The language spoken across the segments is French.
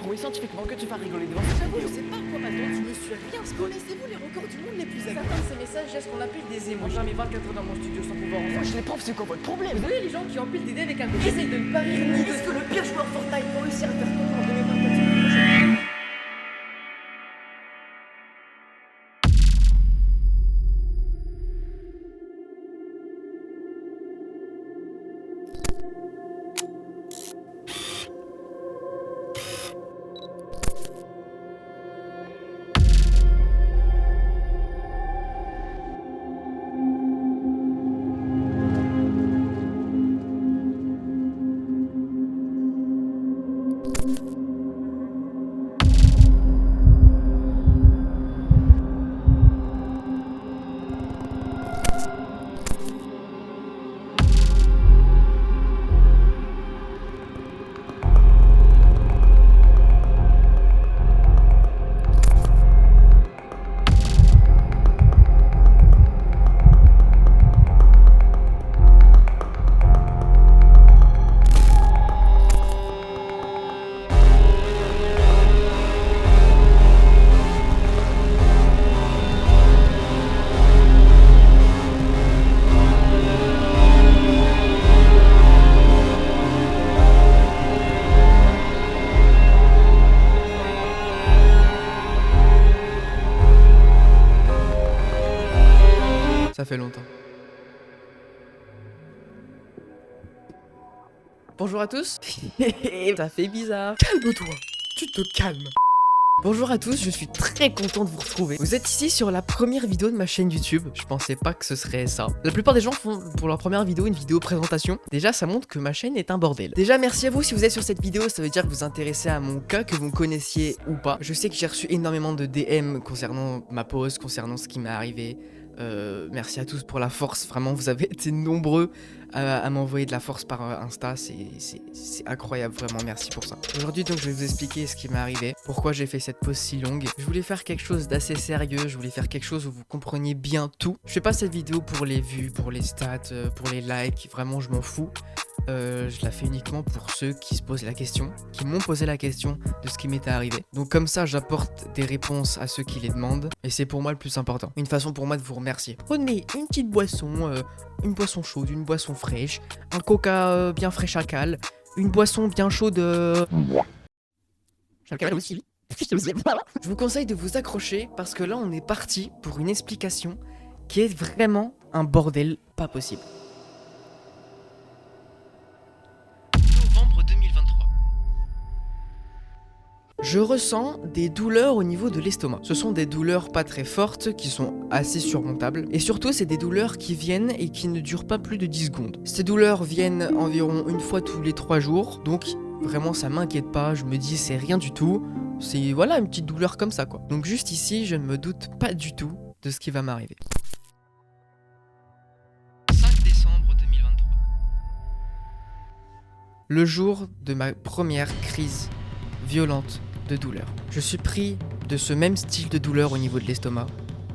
prouvé scientifiquement que tu vas rigoler devant cette J'avoue, vidéo. je sais pas quoi m'attendre, je me suis rien spoilé. Connaissez-vous les records du monde les plus Certains amusants? de ces messages gestent ce qu'on appelle des émojis. J'ai mis 24 heures dans mon studio sans pouvoir en faire. Je les profs, c'est quoi votre problème? Vous savez les gens qui empilent des dés avec un coup. Essayent de ne pas rire. Est-ce que le pire joueur Fortnite peut réussir à faire tomber en 2024? Ça fait longtemps. Bonjour à tous. Ça fait bizarre. Calme-toi. Tu te calmes. Bonjour à tous, je suis très content de vous retrouver. Vous êtes ici sur la première vidéo de ma chaîne YouTube. Je pensais pas que ce serait ça. La plupart des gens font pour leur première vidéo une vidéo présentation. Déjà, ça montre que ma chaîne est un bordel. Déjà, merci à vous si vous êtes sur cette vidéo. Ça veut dire que vous vous intéressez à mon cas, que vous me connaissiez ou pas. Je sais que j'ai reçu énormément de DM concernant ma pause, concernant ce qui m'est arrivé. Merci à tous pour la force, vraiment vous avez été nombreux à m'envoyer de la force par Insta, c'est incroyable, vraiment merci pour ça. Aujourd'hui donc je vais vous expliquer ce qui m'est arrivé, pourquoi j'ai fait cette pause si longue. Je voulais faire quelque chose d'assez sérieux, je voulais faire quelque chose où vous compreniez bien tout. Je fais pas cette vidéo pour les vues, pour les stats, pour les likes, vraiment je m'en fous. Je la fais uniquement pour ceux qui se posent la question, qui m'ont posé la question de ce qui m'était arrivé. Donc comme ça, j'apporte des réponses à ceux qui les demandent, et c'est pour moi le plus important. Une façon pour moi de vous remercier. Prenez une petite boisson, une boisson chaude, une boisson fraîche, un coca bien frais chacal, une boisson bien chaude. Chacal aussi. Je vous conseille de vous accrocher parce que là, on est parti pour une explication qui est vraiment un bordel pas possible. Novembre 2023. Je ressens des douleurs au niveau de l'estomac. Ce sont des douleurs pas très fortes, qui sont assez surmontables. Et surtout, c'est des douleurs qui viennent et qui ne durent pas plus de 10 secondes. Ces douleurs viennent environ une fois tous les 3 jours. Donc, vraiment, ça m'inquiète pas. Je me dis, c'est rien du tout. C'est, voilà, une petite douleur comme ça, quoi. Donc, juste ici, je ne me doute pas du tout de ce qui va m'arriver. 5 décembre 2023. Le jour de ma première crise violente de douleur. Je suis pris de ce même style de douleur au niveau de l'estomac,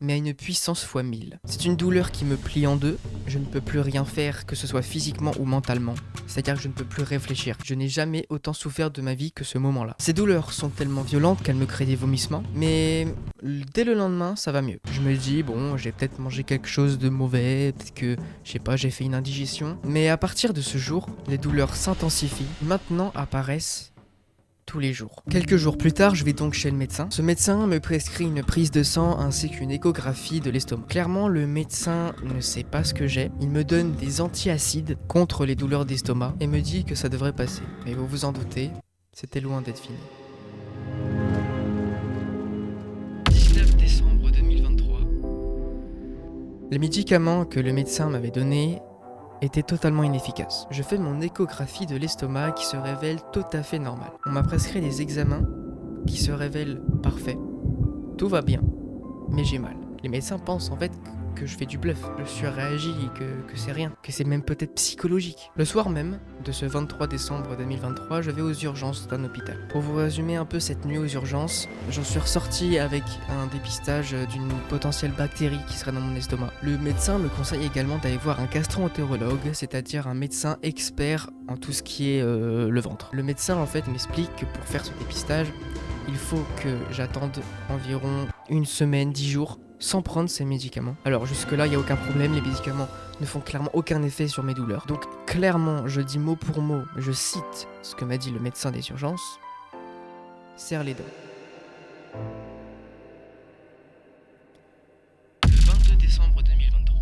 mais à une puissance fois 1000. C'est une douleur qui me plie en deux, je ne peux plus rien faire, que ce soit physiquement ou mentalement. C'est-à-dire que je ne peux plus réfléchir. Je n'ai jamais autant souffert de ma vie que ce moment-là. Ces douleurs sont tellement violentes qu'elles me créent des vomissements, mais dès le lendemain, ça va mieux. Je me dis, bon, j'ai peut-être mangé quelque chose de mauvais, peut-être que, je sais pas, j'ai fait une indigestion. Mais à partir de ce jour, les douleurs s'intensifient. Maintenant apparaissent tous les jours. Quelques jours plus tard, je vais donc chez le médecin. Ce médecin me prescrit une prise de sang ainsi qu'une échographie de l'estomac. Clairement, le médecin ne sait pas ce que j'ai. Il me donne des antiacides contre les douleurs d'estomac et me dit que ça devrait passer. Mais vous vous en doutez, c'était loin d'être fini. 19 décembre 2023. Les médicaments que le médecin m'avait donnés était totalement inefficace. Je fais mon échographie de l'estomac qui se révèle tout à fait normal. On m'a prescrit des examens qui se révèlent parfaits. Tout va bien, mais j'ai mal. Les médecins pensent en fait que je fais du bluff, je surréagis, que c'est rien, que c'est même peut-être psychologique. Le soir même de ce 23 décembre 2023, je vais aux urgences d'un hôpital. Pour vous résumer un peu cette nuit aux urgences, j'en suis ressorti avec un dépistage d'une potentielle bactérie qui serait dans mon estomac. Le médecin me conseille également d'aller voir un gastro-entérologue, c'est-à-dire un médecin expert en tout ce qui est le ventre. Le médecin en fait m'explique que pour faire ce dépistage, il faut que j'attende environ une semaine, 10 jours, sans prendre ces médicaments. Alors jusque-là, il n'y a aucun problème, les médicaments ne font clairement aucun effet sur mes douleurs. Donc clairement, je dis mot pour mot, je cite ce que m'a dit le médecin des urgences, serre les dents. Le 22 décembre 2023.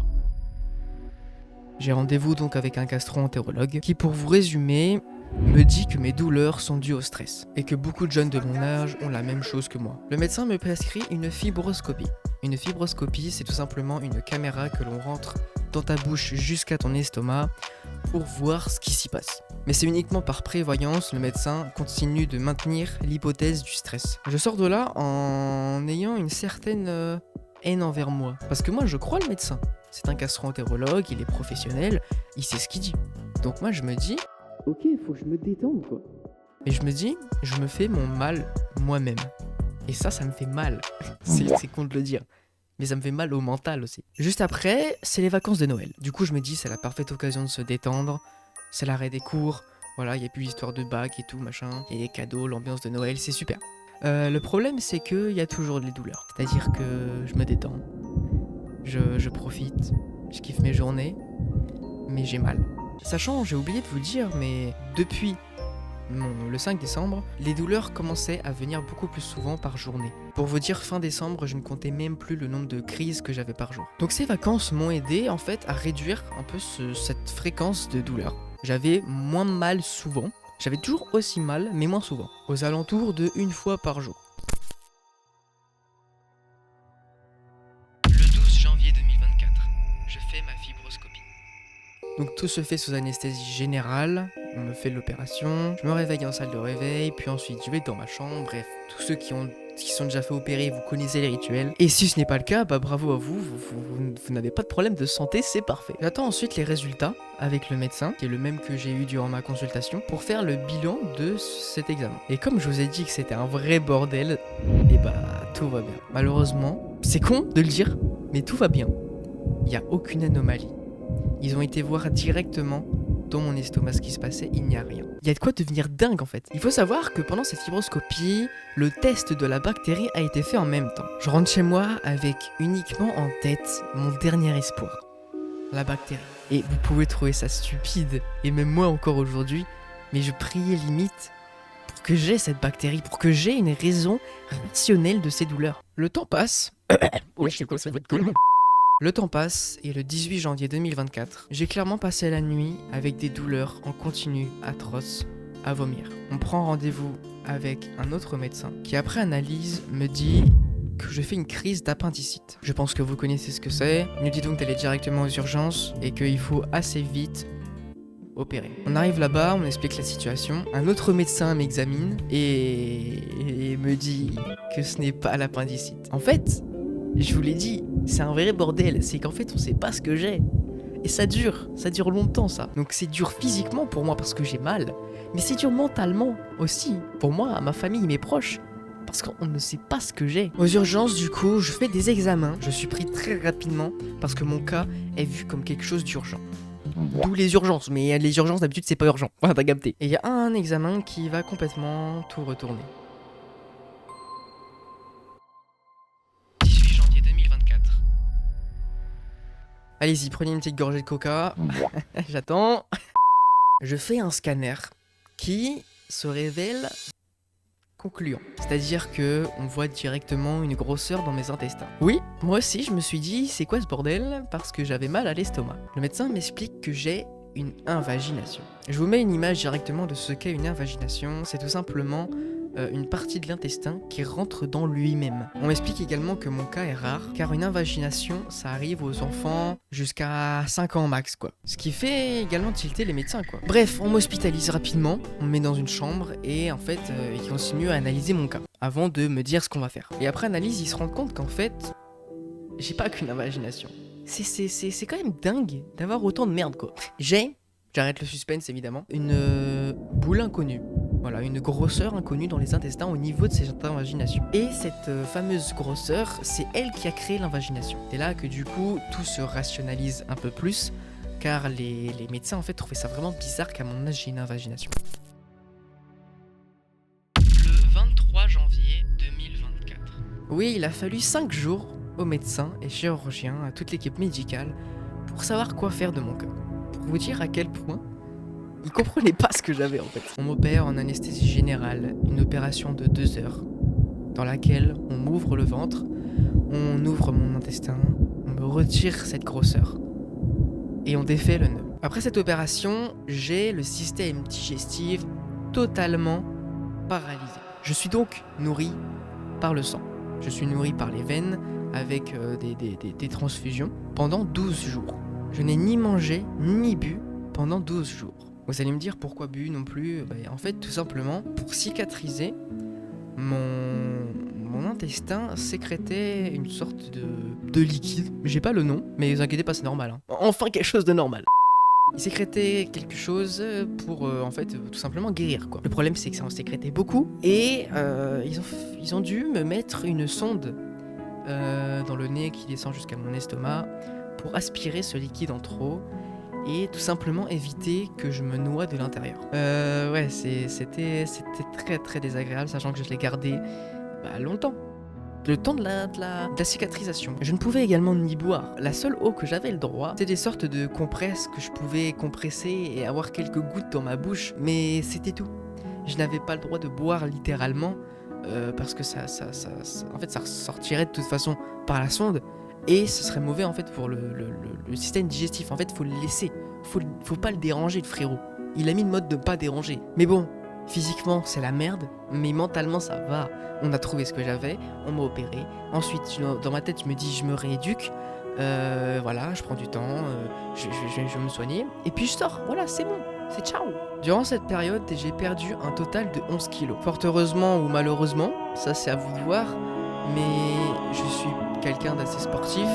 J'ai rendez-vous donc avec un gastro-entérologue qui, pour vous résumer, me dit que mes douleurs sont dues au stress et que beaucoup de jeunes de mon âge ont la même chose que moi. Le médecin me prescrit une fibroscopie. Une fibroscopie, c'est tout simplement une caméra que l'on rentre dans ta bouche jusqu'à ton estomac pour voir ce qui s'y passe. Mais c'est uniquement par prévoyance, le médecin continue de maintenir l'hypothèse du stress. Je sors de là en ayant une certaine haine envers moi. Parce que moi, je crois le médecin. C'est un gastro-entérologue, il est professionnel, il sait ce qu'il dit. Donc moi, je me dis, ok, faut que je me détende, quoi. Et je me dis, je me fais mon mal moi-même. Et ça me fait mal. C'est con de le dire. Mais ça me fait mal au mental aussi. Juste après, c'est les vacances de Noël. Du coup, je me dis, c'est la parfaite occasion de se détendre. C'est l'arrêt des cours. Voilà, il n'y a plus l'histoire de bac et tout, machin. Il y a les cadeaux, l'ambiance de Noël, c'est super. Le problème, c'est qu'il y a toujours des douleurs. C'est-à-dire que je me détends. Je profite. Je kiffe mes journées. Mais j'ai mal. Sachant, j'ai oublié de vous dire, mais depuis le 5 décembre, les douleurs commençaient à venir beaucoup plus souvent par journée. Pour vous dire, fin décembre, je ne comptais même plus le nombre de crises que j'avais par jour. Donc ces vacances m'ont aidé en fait à réduire un peu cette fréquence de douleurs. J'avais moins mal souvent, j'avais toujours aussi mal, mais moins souvent. Aux alentours de une fois par jour. Le 12 janvier 2024, je fais ma fibroscopie. Donc tout se fait sous anesthésie générale, on me fait l'opération, je me réveille en salle de réveil, puis ensuite je vais dans ma chambre, bref, tous ceux qui sont déjà fait opérer, vous connaissez les rituels. Et si ce n'est pas le cas, bah bravo à vous, vous n'avez pas de problème de santé, c'est parfait. J'attends ensuite les résultats avec le médecin, qui est le même que j'ai eu durant ma consultation, pour faire le bilan de cet examen. Et comme je vous ai dit que c'était un vrai bordel, et bah tout va bien. Malheureusement, c'est con de le dire, mais tout va bien. Il n'y a aucune anomalie. Ils ont été voir directement dans mon estomac ce qui se passait, il n'y a rien. Il y a de quoi devenir dingue en fait. Il faut savoir que pendant cette fibroscopie, le test de la bactérie a été fait en même temps. Je rentre chez moi avec uniquement en tête mon dernier espoir, la bactérie. Et vous pouvez trouver ça stupide, et même moi encore aujourd'hui, mais je priais limite pour que j'ai cette bactérie, pour que j'ai une raison rationnelle de ces douleurs. Le temps passe. Le temps passe et le 18 janvier 2024, j'ai clairement passé la nuit avec des douleurs en continu atroces à vomir. On prend rendez-vous avec un autre médecin qui après analyse me dit que je fais une crise d'appendicite. Je pense que vous connaissez ce que c'est. Il nous dit donc d'aller directement aux urgences et qu'il faut assez vite opérer. On arrive là-bas, on explique la situation. Un autre médecin m'examine et me dit que ce n'est pas l'appendicite. En fait, je vous l'ai dit, c'est un vrai bordel, c'est qu'en fait on sait pas ce que j'ai. Et ça dure longtemps ça. Donc c'est dur physiquement pour moi parce que j'ai mal, mais c'est dur mentalement aussi, pour moi, à ma famille, mes proches, parce qu'on ne sait pas ce que j'ai. Aux urgences du coup, je fais des examens, je suis pris très rapidement parce que mon cas est vu comme quelque chose d'urgent. D'où les urgences, mais les urgences d'habitude c'est pas urgent, enfin t'as capté. Et il y a un examen qui va complètement tout retourner. Allez-y, prenez une petite gorgée de coca. J'attends. Je fais un scanner qui se révèle concluant. C'est-à-dire que on voit directement une grosseur dans mes intestins. Oui, moi aussi, je me suis dit, c'est quoi ce bordel? Parce que j'avais mal à l'estomac. Le médecin m'explique que j'ai une invagination. Je vous mets une image directement de ce qu'est une invagination. C'est tout simplement une partie de l'intestin qui rentre dans lui-même. On m'explique également que mon cas est rare, car une invagination, ça arrive aux enfants jusqu'à 5 ans max, quoi. Ce qui fait également tilter les médecins, quoi. Bref, on m'hospitalise rapidement, on me met dans une chambre, et en fait, ils continuent à analyser mon cas, avant de me dire ce qu'on va faire. Et après analyse, ils se rendent compte qu'en fait, j'ai pas qu'une invagination. C'est quand même dingue d'avoir autant de merde, quoi. J'arrête le suspense évidemment, une boule inconnue. Voilà, une grosseur inconnue dans les intestins au niveau de ces invaginations. Et cette fameuse grosseur, c'est elle qui a créé l'invagination. C'est là que du coup, tout se rationalise un peu plus, car les médecins en fait trouvaient ça vraiment bizarre qu'à mon âge j'ai une invagination. Le 23 janvier 2024. Oui, il a fallu 5 jours aux médecins et chirurgiens, à toute l'équipe médicale, pour savoir quoi faire de mon cœur. Pour vous dire à quel point ils comprenaient pas ce que j'avais en fait. On m'opère en anesthésie générale, une opération de 2 heures, dans laquelle on m'ouvre le ventre, on ouvre mon intestin, on me retire cette grosseur, et on défait le nœud. Après cette opération, j'ai le système digestif totalement paralysé. Je suis donc nourri par le sang. Je suis nourri par les veines, avec des transfusions, pendant 12 jours. Je n'ai ni mangé, ni bu pendant 12 jours. Vous allez me dire pourquoi bu non plus. En fait, tout simplement, pour cicatriser, mon intestin sécrétait une sorte de liquide. J'ai pas le nom, mais ne vous inquiétez pas, c'est normal. Hein. Enfin, quelque chose de normal. Il sécrétait quelque chose pour, en fait, tout simplement guérir, quoi. Le problème, c'est que ça en sécrétait beaucoup. Et ils ont dû me mettre une sonde dans le nez qui descend jusqu'à mon estomac pour aspirer ce liquide en trop et tout simplement éviter que je me noie de l'intérieur. Ouais, c'était très très désagréable, sachant que je l'ai gardé longtemps. Le temps de la cicatrisation. Je ne pouvais également ni boire. La seule eau que j'avais le droit, c'était des sortes de compresses que je pouvais compresser et avoir quelques gouttes dans ma bouche, mais c'était tout. Je n'avais pas le droit de boire littéralement, parce que ça ressortirait de toute façon par la sonde, et ce serait mauvais en fait pour le système digestif. En fait, faut le laisser, faut pas le déranger, le frérot. Il a mis le mode de pas déranger. Mais bon, physiquement c'est la merde, mais mentalement ça va. On a trouvé ce que j'avais, on m'a opéré. Ensuite, dans ma tête, je me dis, je me rééduque. Voilà, je prends du temps, je vais me soigner, et puis je sors. Voilà, c'est bon, c'est ciao. Durant cette période, j'ai perdu un total de 11 kilos. Fort heureusement ou malheureusement, ça c'est à vous de voir, mais je suis quelqu'un d'assez sportif.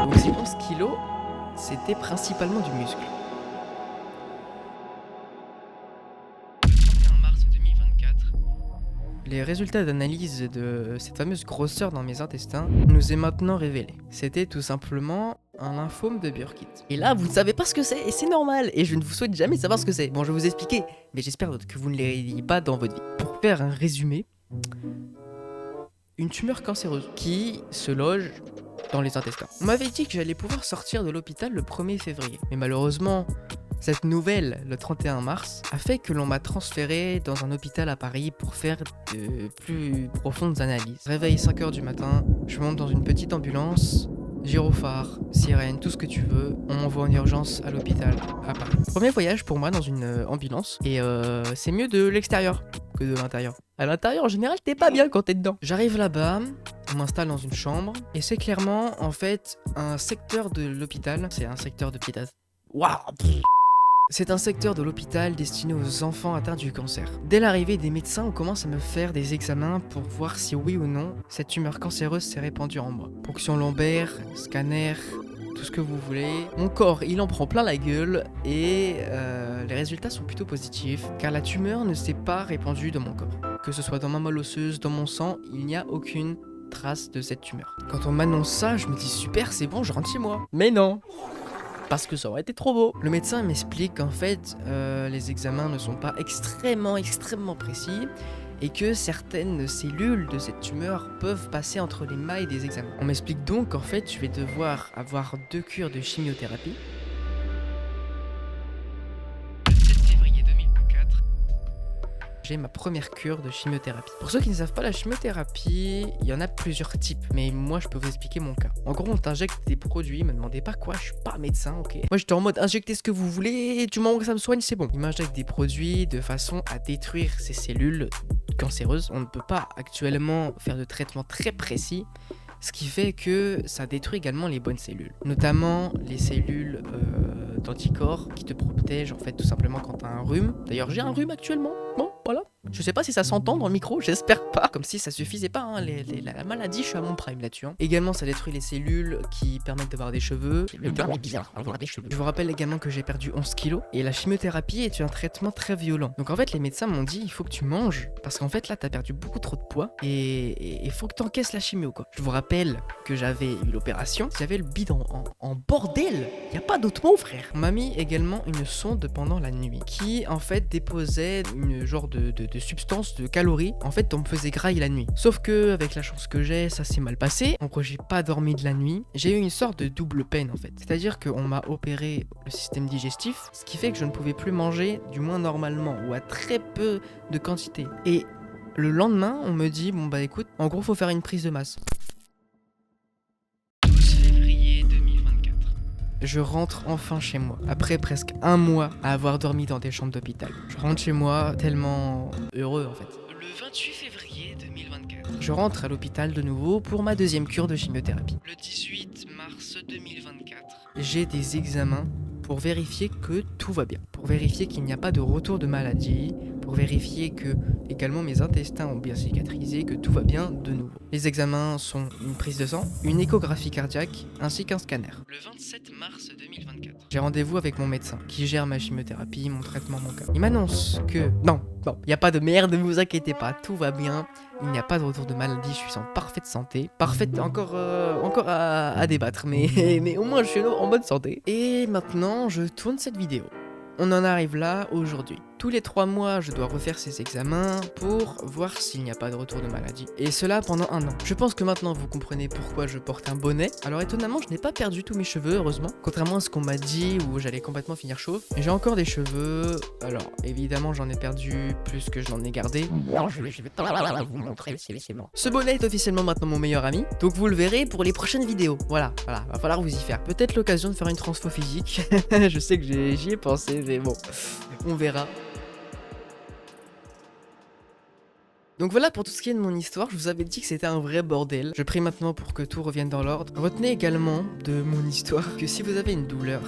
Donc ces 11 kilos, c'était principalement du muscle. Les résultats d'analyse de cette fameuse grosseur dans mes intestins nous est maintenant révélé. C'était tout simplement un lymphome de Burkitt. Et là, vous ne savez pas ce que c'est, et c'est normal, et je ne vous souhaite jamais savoir ce que c'est. Bon, je vais vous expliquer, mais j'espère que vous ne l'ayez pas dans votre vie. Pour faire un résumé, une tumeur cancéreuse qui se loge dans les intestins. On m'avait dit que j'allais pouvoir sortir de l'hôpital le 1er février, mais malheureusement, cette nouvelle, le 31 mars, a fait que l'on m'a transféré dans un hôpital à Paris pour faire de plus profondes analyses. Réveil 5h du matin, je monte dans une petite ambulance, gyrophare, sirène, tout ce que tu veux. On m'envoie en urgence à l'hôpital à Paris. Premier voyage pour moi dans une ambulance, et c'est mieux de l'extérieur que de l'intérieur. À l'intérieur, en général, t'es pas bien quand t'es dedans. J'arrive là-bas, on m'installe dans une chambre, et c'est clairement, en fait, un secteur de l'hôpital. C'est un secteur de piétas. Waouh! C'est un secteur de l'hôpital destiné aux enfants atteints du cancer. Dès l'arrivée des médecins, on commence à me faire des examens pour voir si oui ou non cette tumeur cancéreuse s'est répandue en moi. Ponction lombaire, scanner, tout ce que vous voulez. Mon corps, il en prend plein la gueule et les résultats sont plutôt positifs car la tumeur ne s'est pas répandue dans mon corps. Que ce soit dans ma moelle osseuse, dans mon sang, il n'y a aucune trace de cette tumeur. Quand on m'annonce ça, je me dis super, c'est bon, je rentre chez moi. Mais non! Parce que ça aurait été trop beau. Le médecin m'explique qu'en fait, les examens ne sont pas extrêmement précis et que certaines cellules de cette tumeur peuvent passer entre les mailles des examens. On m'explique donc qu'en fait, je vais devoir avoir 2 cures de chimiothérapie. Le 7 février 2024, j'ai ma première cure de chimiothérapie. Pour ceux qui ne savent pas, la chimiothérapie, il y en a plusieurs types, mais moi je peux vous expliquer mon cas. En gros, on t'injecte des produits, me demandez pas quoi, je suis pas médecin, ok. Moi j'étais en mode injectez ce que vous voulez, du moment que ça me soigne, c'est bon. Ils m'injectent des produits de façon à détruire ces cellules cancéreuses. On ne peut pas actuellement faire de traitement très précis. Ce qui fait que ça détruit également les bonnes cellules, notamment les cellules d'anticorps qui te protègent en fait tout simplement quand t'as un rhume. D'ailleurs j'ai un rhume actuellement, bon voilà. Je sais pas si ça s'entend dans le micro, j'espère pas. Comme si ça suffisait pas, hein, la maladie, je suis à mon prime là-dessus. Hein. Également ça détruit les cellules qui permettent d'avoir des cheveux. Je vous rappelle également que j'ai perdu 11 kilos et la chimiothérapie est un traitement très violent. Donc en fait les médecins m'ont dit il faut que tu manges parce qu'en fait là t'as perdu beaucoup trop de poids et il faut que t'encaisses la chimio quoi. Je vous rappelle que j'avais eu l'opération, j'avais le bide en bordel, y a pas d'autre mot frère. On m'a mis également une sonde pendant la nuit qui en fait déposait une genre de substance, de calories. En fait on me faisait grailler la nuit. Sauf que avec la chance que j'ai, ça s'est mal passé. Donc j'ai pas dormi de la nuit. J'ai eu une sorte de double peine en fait. C'est-à-dire qu'on m'a opéré le système digestif, ce qui fait que je ne pouvais plus manger, du moins normalement, ou à très peu de quantité. Et le lendemain, on me dit, bon bah écoute, en gros faut faire une prise de masse. 12 février 2024. Je rentre enfin chez moi, après presque un mois à avoir dormi dans des chambres d'hôpital. Je rentre chez moi tellement heureux en fait. Le 28 février 2024. Je rentre à l'hôpital de nouveau pour ma deuxième cure de chimiothérapie. Le 18 mars 2024. J'ai des examens pour vérifier que tout va bien, pour vérifier qu'il n'y a pas de retour de maladie, pour vérifier que également mes intestins ont bien cicatrisé, que tout va bien de nouveau. Les examens sont une prise de sang, une échographie cardiaque ainsi qu'un scanner. Le 27 mars 2024, j'ai rendez-vous avec mon médecin qui gère ma chimiothérapie, mon traitement, mon cas. Il m'annonce que non, il n'y a pas de merde, ne vous inquiétez pas, tout va bien. Il n'y a pas de retour de maladie, je suis en parfaite santé. Parfaite, encore à débattre, mais au moins je suis en bonne santé. Et maintenant, je tourne cette vidéo. On en arrive là aujourd'hui. Tous les 3 mois, je dois refaire ces examens pour voir s'il n'y a pas de retour de maladie. Et cela pendant 1 an. Je pense que maintenant vous comprenez pourquoi je porte un bonnet. Alors étonnamment, je n'ai pas perdu tous mes cheveux, heureusement. Contrairement à ce qu'on m'a dit où j'allais complètement finir chauve. J'ai encore des cheveux. Alors évidemment, j'en ai perdu plus que je n'en ai gardé. Je vais vous montrer. Ce bonnet est officiellement maintenant mon meilleur ami. Donc vous le verrez pour les prochaines vidéos. Voilà, va falloir vous y faire. Peut-être l'occasion de faire une transfo physique. Je sais que j'y ai pensé, mais bon, on verra. Donc voilà pour tout ce qui est de mon histoire, je vous avais dit que c'était un vrai bordel. Je prie maintenant pour que tout revienne dans l'ordre. Retenez également de mon histoire que si vous avez une douleur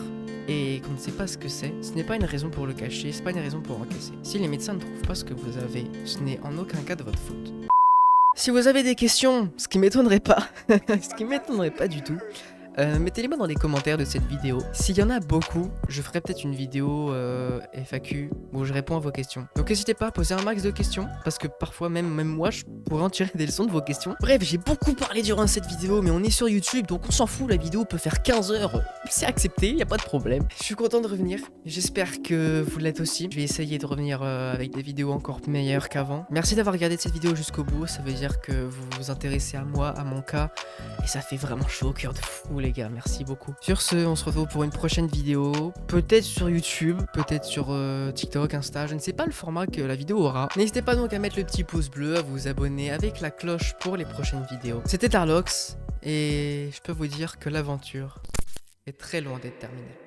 et qu'on ne sait pas ce que c'est, ce n'est pas une raison pour le cacher, c'est pas une raison pour encaisser. Si les médecins ne trouvent pas ce que vous avez, ce n'est en aucun cas de votre faute. Si vous avez des questions, ce qui m'étonnerait pas, ce qui m'étonnerait pas du tout, mettez-les-moi dans les commentaires de cette vidéo. S'il y en a beaucoup, je ferai peut-être une vidéo FAQ où je réponds à vos questions. Donc n'hésitez pas à poser un max de questions, parce que parfois même moi je pourrais en tirer des leçons de vos questions. Bref, j'ai beaucoup parlé durant cette vidéo, mais on est sur YouTube, donc on s'en fout, la vidéo peut faire 15 heures. C'est accepté, y a pas de problème. Je suis content de revenir, j'espère que vous l'êtes aussi. Je vais essayer de revenir avec des vidéos encore meilleures qu'avant. Merci d'avoir regardé cette vidéo jusqu'au bout, ça veut dire que vous vous intéressez à moi, à mon cas, et ça fait vraiment chaud au cœur de fou les gars, merci beaucoup. Sur ce, on se retrouve pour une prochaine vidéo, peut-être sur YouTube, peut-être sur TikTok, Insta, je ne sais pas le format que la vidéo aura. N'hésitez pas donc à mettre le petit pouce bleu, à vous abonner avec la cloche pour les prochaines vidéos. C'était Tarlox, et je peux vous dire que l'aventure est très loin d'être terminée.